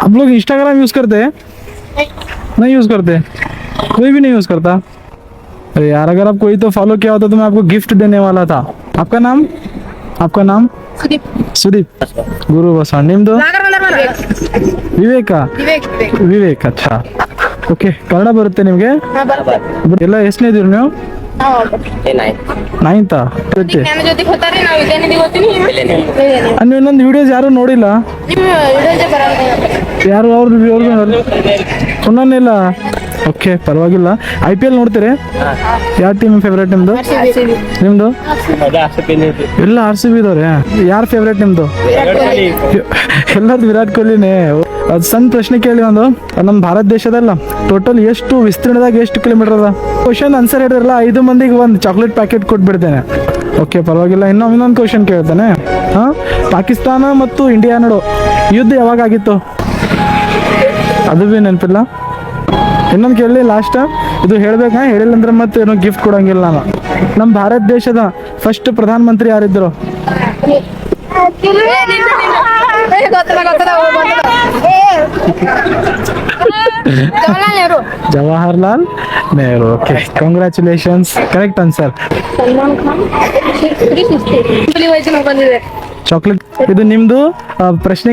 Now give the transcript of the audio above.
आप लोग Instagram use करते हैं? नहीं यूज करते, कोई भी नहीं यूज करता। अरे यार, अगर आप कोई तो फॉलो किया होता तो मैं आपको गिफ्ट देने वाला था। आपका नाम? आपका नाम? ಸುದೀಪ್. ಗುರು ಬಸವ. ನಿಮ್ದು? ವಿವೇಕ. ವಿವೇಕ್. ಅಚ್ಚಾ, ಓಕೆ. ಕನ್ನಡ ಬರುತ್ತೆ ನಿಮ್ಗೆ? ಎಲ್ಲ ಎಷ್ಟನೇ ಇದೀರಿ ನೀವು? ನೈನ್ತಾ? ನೀವು ಇನ್ನೊಂದು ವಿಡಿಯೋಸ್ ಯಾರು ನೋಡಿಲ್ಲ? ಯಾರು ಅವ್ರದ್ದು ಸುಮ್ಮನಿಲ್ಲ. ಓಕೆ, ಪರವಾಗಿಲ್ಲ. IPL ನೋಡ್ತೀರಿ? ಯಾವ ಟೀಮ್ ಫೇವ್ರೇಟ್ ನಿಮ್ದು? ನಿಮ್ದು? ಎಲ್ಲ RCB ಇದಾರೆ. ಯಾರು ಫೇವ್ರೇಟ್ ನಿಮ್ದು? ಎಲ್ಲರದ್ದು ವಿರಾಟ್ ಕೊಹ್ಲಿನೇ. ಅದು ಸಣ್ಣ ಪ್ರಶ್ನೆ ಕೇಳಿ. ಒಂದು ನಮ್ಮ ಭಾರತ ದೇಶದಲ್ಲ ಟೋಟಲ್ ಎಷ್ಟು ವಿಸ್ತೀರ್ಣದಾಗ ಎಷ್ಟು ಕಿಲೋಮೀಟರ್ ಅದ? ಕ್ವಶನ್ ಆನ್ಸರ್ ಹೇಳಿರಲ್ಲ 5 ಮಂದಿಗೆ ಒಂದು ಚಾಕ್ಲೇಟ್ ಪ್ಯಾಕೆಟ್ ಕೊಟ್ಬಿಡ್ತೇನೆ. ಓಕೆ, ಪರವಾಗಿಲ್ಲ. ಇನ್ನೊಂದು ಕ್ವಶನ್ ಕೇಳ್ತಾನೆ. ಪಾಕಿಸ್ತಾನ ಮತ್ತು ಇಂಡಿಯಾ ನಡು ಯುದ್ಧ ಯಾವಾಗ ಆಗಿತ್ತು? ಅದು ಭೀ ನೆನಪಿಲ್ಲ. ಇನ್ನೊಂದು ಕೇಳಲಿ ಲಾಸ್ಟ್. ಇದು ಹೇಳ್ಬೇಕಾ? ಹೇಳಿಲ್ಲ ಅಂದ್ರೆ ಮತ್ತೆ ಏನೋ ಗಿಫ್ಟ್ ಕೊಡಂಗಿಲ್ಲ ನಾನು. ನಮ್ಮ ಭಾರತ ದೇಶದ ಫಸ್ಟ್ ಪ್ರಧಾನ ಮಂತ್ರಿ ಯಾರಿದ್ರು? Jawaharlal Nehru. Okay, congratulations. Correct answer. Chocolate. ಇದು ನಿಮ್ದು ಪ್ರಶ್ನೆ.